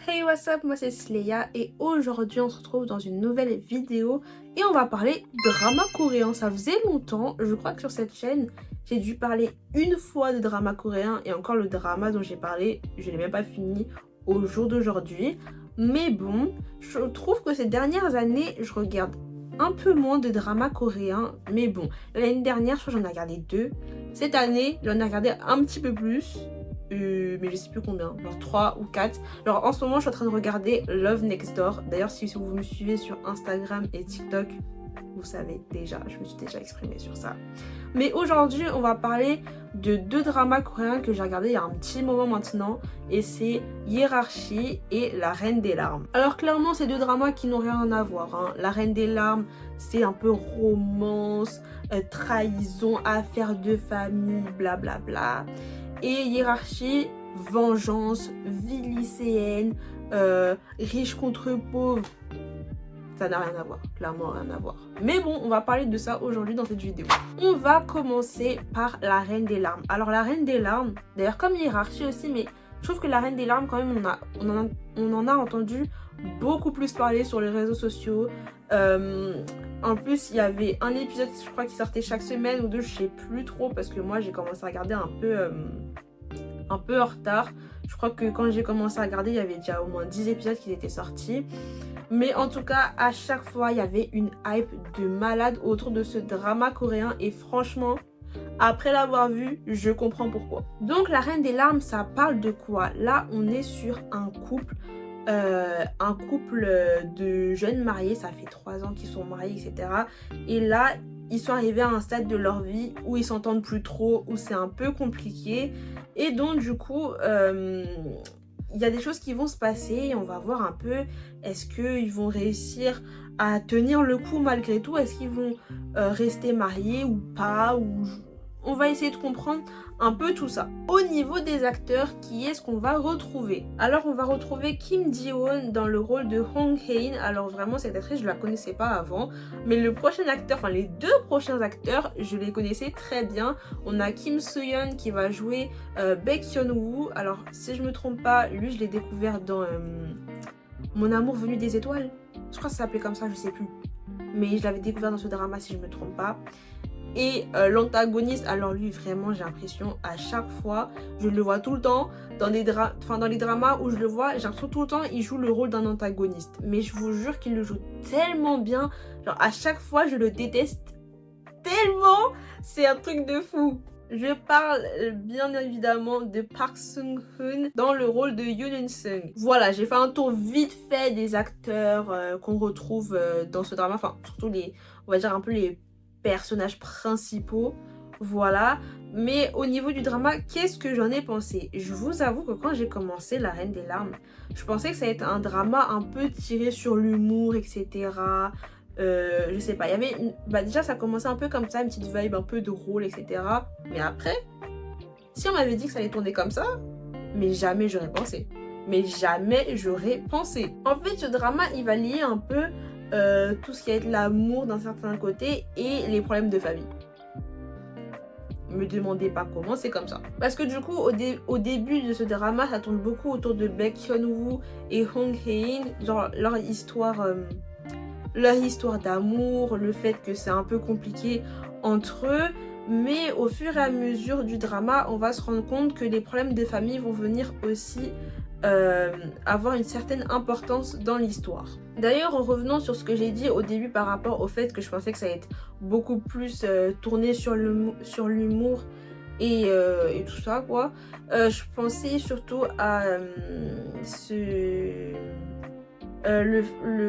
Hey what's up, moi c'est Sleya et aujourd'hui on se retrouve dans une nouvelle vidéo et on va parler drama coréen. Ça faisait longtemps, je crois que sur cette chaîne j'ai dû parler une fois de drama coréen et encore le drama dont j'ai parlé, je l'ai même pas fini au jour d'aujourd'hui. Mais bon, je trouve que ces dernières années je regarde un peu moins de drama coréen, mais bon, l'année dernière je crois que j'en ai regardé 2. Cette année j'en ai regardé un petit peu plus. Mais je sais plus combien, genre 3 ou 4. Alors en ce moment je suis en train de regarder Love Next Door. D'ailleurs si vous me suivez sur Instagram et TikTok, vous savez déjà, je me suis déjà exprimée sur ça. Mais aujourd'hui on va parler de 2 dramas coréens que j'ai regardés il y a un petit moment maintenant. Et c'est Hiérarchie et La Reine des Larmes. Alors clairement c'est 2 dramas qui n'ont rien à voir, hein. La Reine des Larmes c'est un peu romance, trahison, affaire de famille, blablabla. Bla bla. Et Hiérarchie, vengeance, vie lycéenne, riche contre pauvre. Ça n'a rien à voir, clairement rien à voir. Mais bon, on va parler de ça aujourd'hui dans cette vidéo. On va commencer par La Reine des Larmes. Alors La Reine des Larmes, d'ailleurs comme Hiérarchie aussi, mais je trouve que La Reine des Larmes quand même, on en a entendu beaucoup plus parler sur les réseaux sociaux. En plus, il y avait un épisode, je crois, qui sortait chaque semaine ou 2, je sais plus trop, parce que moi, j'ai commencé à regarder un peu en retard. Je crois que quand j'ai commencé à regarder, il y avait déjà au moins 10 épisodes qui étaient sortis. Mais en tout cas, à chaque fois, il y avait une hype de malade autour de ce drama coréen. Et franchement, après l'avoir vu, je comprends pourquoi. Donc, La Reine des Larmes, ça parle de quoi? Là, on est sur un couple de jeunes mariés, ça fait 3 ans qu'ils sont mariés, etc. Et là, ils sont arrivés à un stade de leur vie où ils s'entendent plus trop, où c'est un peu compliqué. Et donc, du coup, il y a des choses qui vont se passer et on va voir un peu, est-ce qu'ils vont réussir à tenir le coup malgré tout? Est-ce qu'ils vont rester mariés ou pas? On va essayer de comprendre un peu tout ça. Au niveau des acteurs, qui est-ce qu'on va retrouver? Alors on va retrouver Kim Ji-won dans le rôle de Hong Hae-in. Alors vraiment cette actrice je la connaissais pas avant, mais le prochain acteur, enfin les 2 prochains acteurs, je les connaissais très bien. On a Kim Soo-yeon qui va jouer Baek Hyun-woo. Alors si je me trompe pas, lui je l'ai découvert dans Mon amour venu des étoiles. Je crois que ça s'appelait comme ça, je sais plus. Mais je l'avais découvert dans ce drama si je me trompe pas. Et l'antagoniste, alors lui vraiment j'ai l'impression à chaque fois, je le vois tout le temps dans les dramas où je le vois, j'ai l'impression tout le temps il joue le rôle d'un antagoniste. Mais je vous jure qu'il le joue tellement bien, genre à chaque fois je le déteste tellement, c'est un truc de fou. Je parle bien évidemment de Park Sung-hoon dans le rôle de Yoon Eun-sung. Voilà, j'ai fait un tour vite fait des acteurs qu'on retrouve dans ce drama, enfin surtout on va dire un peu les personnages principaux, voilà. Mais au niveau du drama, qu'est-ce que j'en ai pensé? Je vous avoue que quand j'ai commencé La Reine des Larmes, je pensais que ça allait être un drama un peu tiré sur l'humour, etc. Je sais pas, il y avait déjà ça commençait un peu comme ça, une petite vibe un peu drôle, etc. Mais après, si on m'avait dit que ça allait tourner comme ça, mais jamais j'aurais pensé. Mais jamais j'aurais pensé. En fait, ce drama, il va lier un peu tout ce qui va être l'amour d'un certain côté et les problèmes de famille. Me demandez pas comment, c'est comme ça. Parce que du coup, au début de ce drama, ça tourne beaucoup autour de Baek Hyun-woo et Hong Hae-in, genre leur histoire d'amour, le fait que c'est un peu compliqué entre eux. Mais au fur et à mesure du drama, on va se rendre compte que les problèmes de famille vont venir aussi avoir une certaine importance dans l'histoire. D'ailleurs, en revenant sur ce que j'ai dit au début par rapport au fait que je pensais que ça allait être beaucoup plus tourné sur l'humour et tout ça quoi, je pensais surtout à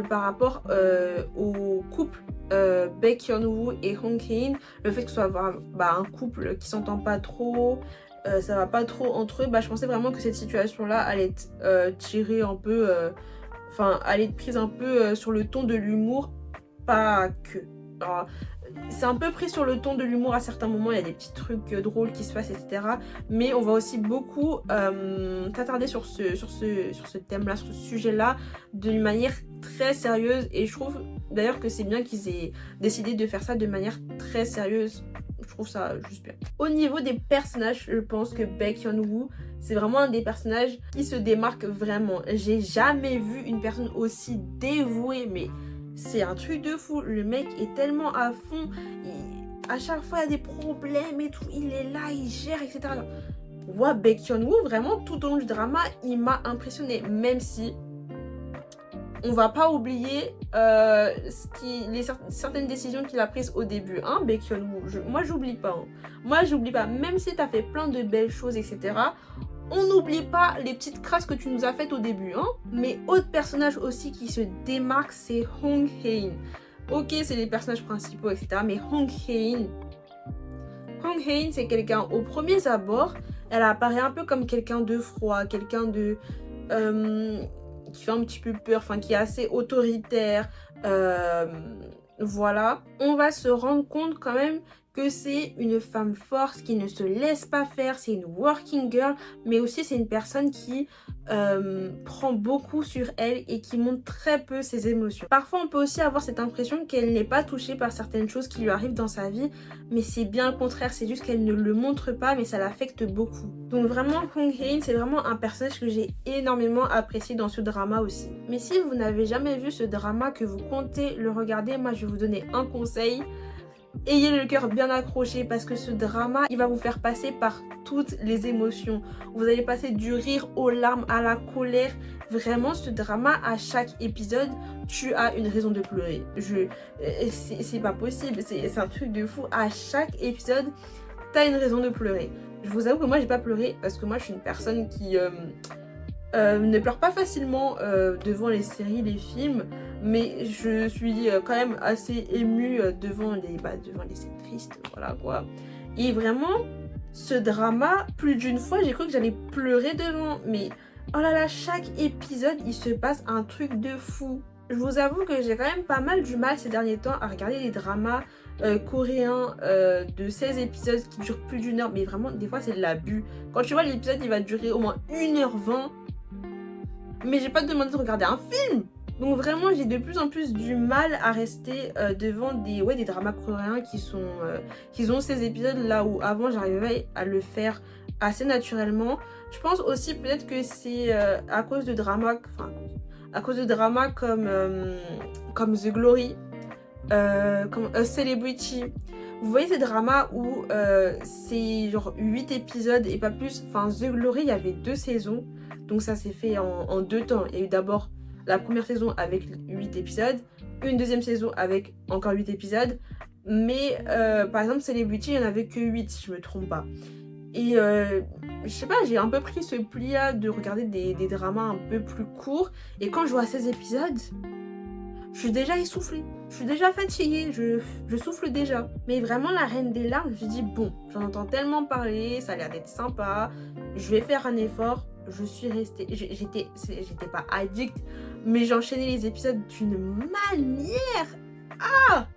par rapport au couple Baek Hyun-woo et Hong Hae-in, le fait que ce soit un couple qui s'entend pas trop, ça va pas trop entre eux, je pensais vraiment que cette situation là allait être tirée un peu, allait être prise un peu sur le ton de l'humour, pas que. Alors, c'est un peu pris sur le ton de l'humour à certains moments, il y a des petits trucs drôles qui se passent, etc. Mais on va aussi beaucoup s'attarder sur ce thème-là, sur ce sujet-là, d'une manière très sérieuse. Et je trouve d'ailleurs que c'est bien qu'ils aient décidé de faire ça de manière très sérieuse. Je trouve ça juste bien. Au niveau des personnages, je pense que Baek Hyun-woo, c'est vraiment un des personnages qui se démarque vraiment. J'ai jamais vu une personne aussi dévouée, mais c'est un truc de fou. Le mec est tellement à fond. À chaque fois, il y a des problèmes et tout. Il est là, il gère, etc. Ouais, Baek Hyun-woo, vraiment, tout au long du drama, il m'a impressionné. Même si on va pas oublier certaines décisions qu'il a prises au début, hein, Baek Hyun-woo. Moi, j'oublie pas. Hein. Moi, j'oublie pas. Même si t'as fait plein de belles choses, etc., on n'oublie pas les petites crasses que tu nous as faites au début. Hein. Mais autre personnage aussi qui se démarque, c'est Hong Hae-in. Ok, c'est les personnages principaux, etc. Mais Hong Hae-in, c'est quelqu'un, au premier abord, elle apparaît un peu comme quelqu'un de froid, quelqu'un de... qui fait un petit peu peur, enfin qui est assez autoritaire, voilà. On va se rendre compte quand même que c'est une femme forte qui ne se laisse pas faire, c'est une working girl, mais aussi c'est une personne qui prend beaucoup sur elle et qui montre très peu ses émotions. Parfois on peut aussi avoir cette impression qu'elle n'est pas touchée par certaines choses qui lui arrivent dans sa vie, mais c'est bien le contraire, c'est juste qu'elle ne le montre pas, mais ça l'affecte beaucoup. Donc vraiment Hong Hae-in, c'est vraiment un personnage que j'ai énormément apprécié dans ce drama aussi. Mais si vous n'avez jamais vu ce drama, que vous comptez le regarder, moi je vais vous donner un conseil. Ayez le cœur bien accroché parce que ce drama, il va vous faire passer par toutes les émotions. Vous allez passer du rire aux larmes, à la colère. Vraiment, ce drama, à chaque épisode, tu as une raison de pleurer. C'est pas possible, c'est un truc de fou. À chaque épisode, t'as une raison de pleurer. Je vous avoue que moi, j'ai pas pleuré parce que moi, je suis une personne qui... ne pleure pas facilement devant les séries, les films, mais je suis quand même assez émue devant les scènes tristes, voilà quoi. Et vraiment, ce drama, plus d'une fois, j'ai cru que j'allais pleurer devant, mais oh là là, chaque épisode, il se passe un truc de fou. Je vous avoue que j'ai quand même pas mal du mal ces derniers temps à regarder les dramas coréens de 16 épisodes qui durent plus d'une heure, mais vraiment, des fois, c'est de l'abus. Quand tu vois l'épisode, il va durer au moins 1h20. Mais j'ai pas demandé de regarder un film. Donc vraiment j'ai de plus en plus du mal à rester devant des dramas coréens qui ont ces épisodes là où avant j'arrivais à le faire assez naturellement. Je pense aussi peut-être que c'est à cause de dramas comme The Glory, comme A Celebrity. Vous voyez ces dramas où c'est genre 8 épisodes et pas plus. Enfin The Glory, il y avait 2 saisons. Donc ça s'est fait en 2 temps. Il y a eu d'abord la première saison avec 8 épisodes, une deuxième saison avec encore 8 épisodes. Mais par exemple Celebrity, il n'y en avait que 8 si je me trompe pas. Et je sais pas, j'ai un peu pris ce pli-là de regarder des dramas un peu plus courts. Et quand je vois 16 épisodes, je suis déjà essoufflée. Je suis déjà fatiguée, je souffle déjà. Mais vraiment la Reine des larmes, je me suis dit bon, j'en entends tellement parler, ça a l'air d'être sympa, je vais faire un effort. Je suis restée, j'étais pas addict, mais j'enchaînais les épisodes d'une manière. Ah,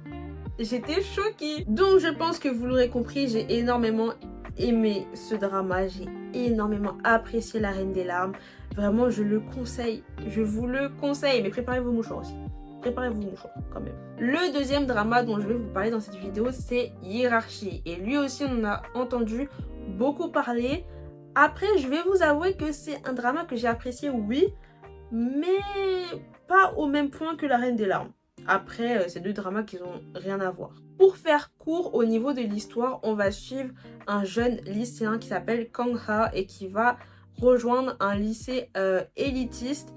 j'étais choquée. Donc je pense que vous l'aurez compris, j'ai énormément aimé ce drama, j'ai énormément apprécié La Reine des larmes. Vraiment, je le conseille, je vous le conseille, mais préparez vos mouchoirs aussi. Préparez-vous vos mouchoirs quand même. Le deuxième drama dont je vais vous parler dans cette vidéo, c'est Hiérarchie. Et lui aussi, on en a entendu beaucoup parler. Après, je vais vous avouer que c'est un drama que j'ai apprécié, oui, mais pas au même point que La Reine des larmes. Après, c'est 2 dramas qui n'ont rien à voir. Pour faire court au niveau de l'histoire, on va suivre un jeune lycéen qui s'appelle Kang Ha et qui va rejoindre un lycée élitiste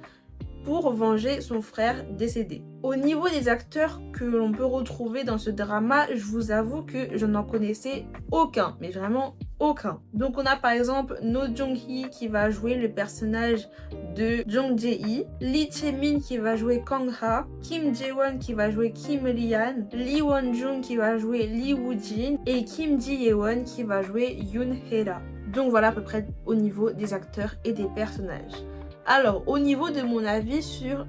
pour venger son frère décédé. Au niveau des acteurs que l'on peut retrouver dans ce drama, je vous avoue que je n'en connaissais aucun, mais vraiment aucun. Donc on a par exemple No Jong-hee qui va jouer le personnage de Jong Jae-hee, Lee Chae-min qui va jouer Kang Ha, Kim Jae-won qui va jouer Kim Li-an, Lee Won-jung qui va jouer Lee Woo-jin et Kim Ji-yeon qui va jouer Yoon Hee-ra. Donc voilà à peu près au niveau des acteurs et des personnages. Alors, au niveau de mon avis sur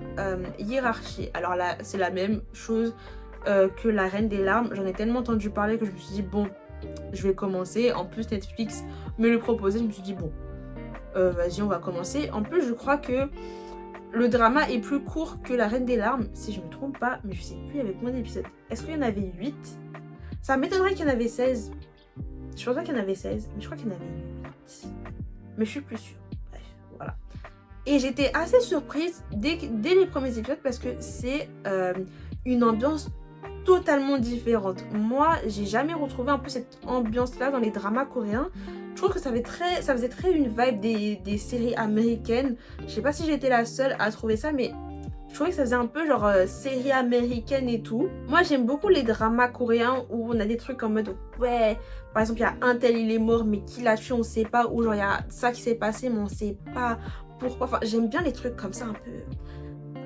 Hiérarchie, alors là, c'est la même chose que La Reine des larmes. J'en ai tellement entendu parler que je me suis dit, bon, je vais commencer. En plus, Netflix me le proposait. Je me suis dit, bon, vas-y, on va commencer. En plus, je crois que le drama est plus court que La Reine des larmes, si je me trompe pas. Mais je sais plus, il y avait combien d'épisodes. Est-ce qu'il y en avait 8 ? Ça m'étonnerait qu'il y en avait 16. Je pense pas qu'il y en avait 16, mais je crois qu'il y en avait 8. Mais je suis plus sûre. Bref, voilà. Et j'étais assez surprise dès les premiers épisodes parce que c'est une ambiance totalement différente. Moi, j'ai jamais retrouvé un peu cette ambiance-là dans les dramas coréens. Je trouve que ça faisait très une vibe des séries américaines. Je sais pas si j'étais la seule à trouver ça, mais je trouvais que ça faisait un peu genre série américaine et tout. Moi, j'aime beaucoup les dramas coréens où on a des trucs en mode ouais, par exemple, il y a un tel, il est mort, mais qui l'a tué, on sait pas. Ou genre, il y a ça qui s'est passé, mais on sait pas pourquoi. Enfin, j'aime bien les trucs comme ça, un peu.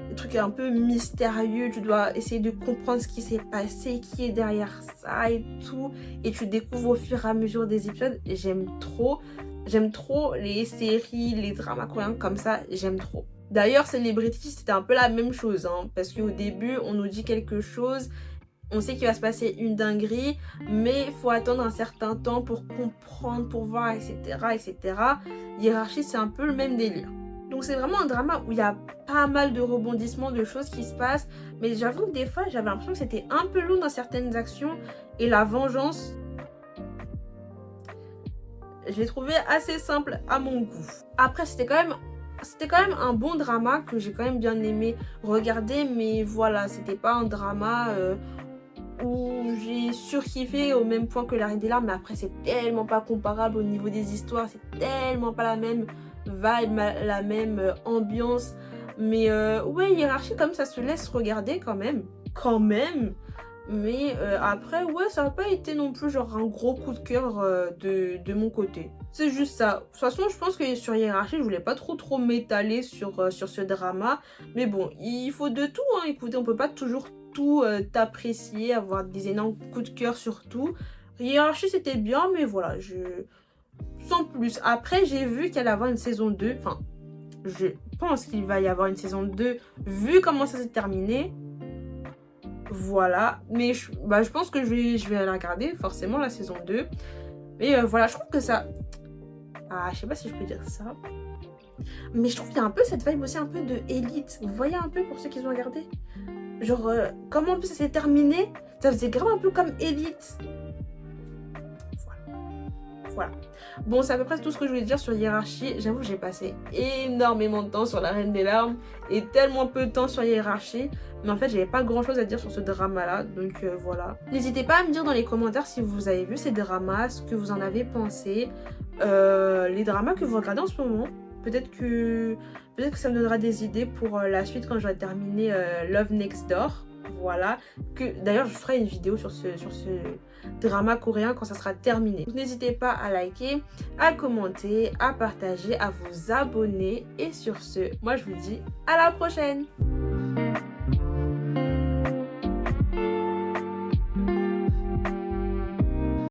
Des trucs un peu mystérieux. Tu dois essayer de comprendre ce qui s'est passé, qui est derrière ça et tout. Et tu découvres au fur et à mesure des épisodes. Et j'aime trop. J'aime trop les séries, les dramas coréens comme ça. J'aime trop. D'ailleurs, Celebrity, c'était un peu la même chose, hein, parce qu'au début, on nous dit quelque chose, on sait qu'il va se passer une dinguerie, mais il faut attendre un certain temps pour comprendre, pour voir, etc. etc. Hiérarchie, c'est un peu le même délire. Donc c'est vraiment un drama où il y a pas mal de rebondissements, de choses qui se passent, mais j'avoue que des fois, j'avais l'impression que c'était un peu long dans certaines actions, et la vengeance, je l'ai trouvé assez simple à mon goût. Après, c'était quand même un bon drama que j'ai quand même bien aimé regarder, mais voilà, c'était pas un drama où j'ai surkiffé au même point que La Reine des Larmes, mais après c'est tellement pas comparable au niveau des histoires, c'est tellement pas la même vibe, la même ambiance, mais ouais, Hiérarchie comme ça se laisse regarder quand même, mais après ouais, ça n'a pas été non plus genre un gros coup de cœur de mon côté. C'est juste ça. De toute façon, je pense que sur Hiérarchie, je voulais pas trop m'étaler sur ce drama. Mais bon, il faut de tout, hein. Écoutez, on peut pas toujours tout apprécier, avoir des énormes coups de cœur sur tout. Hiérarchie, c'était bien, mais voilà, sans plus. Après, j'ai vu qu'il allait avoir une saison 2. Enfin, je pense qu'il va y avoir une saison 2, vu comment ça s'est terminé. Voilà. Mais je pense que je vais la regarder, forcément, la saison 2. Mais voilà, je trouve que ça... Ah, je sais pas si je peux dire ça. Mais je trouve qu'il y a un peu cette vibe aussi un peu de Élite. Vous voyez un peu pour ceux qui ont regardé? Genre, comment en plus ça s'est terminé? Ça faisait grave un peu comme Élite. Voilà. Bon, c'est à peu près tout ce que je voulais dire sur Hiérarchie. J'avoue que j'ai passé énormément de temps sur La Reine des Larmes et tellement peu de temps sur Hiérarchie. Mais en fait, j'avais pas grand chose à dire sur ce drama-là. Donc voilà. N'hésitez pas à me dire dans les commentaires si vous avez vu ces dramas, ce que vous en avez pensé. Les dramas que vous regardez en ce moment. Peut-être que ça me donnera des idées pour la suite quand j'aurai terminé Love Next Door. Voilà, que d'ailleurs je ferai une vidéo sur ce drama coréen quand ça sera terminé. N'hésitez pas à liker, à commenter, à partager, à vous abonner. Et sur ce, moi je vous dis à la prochaine.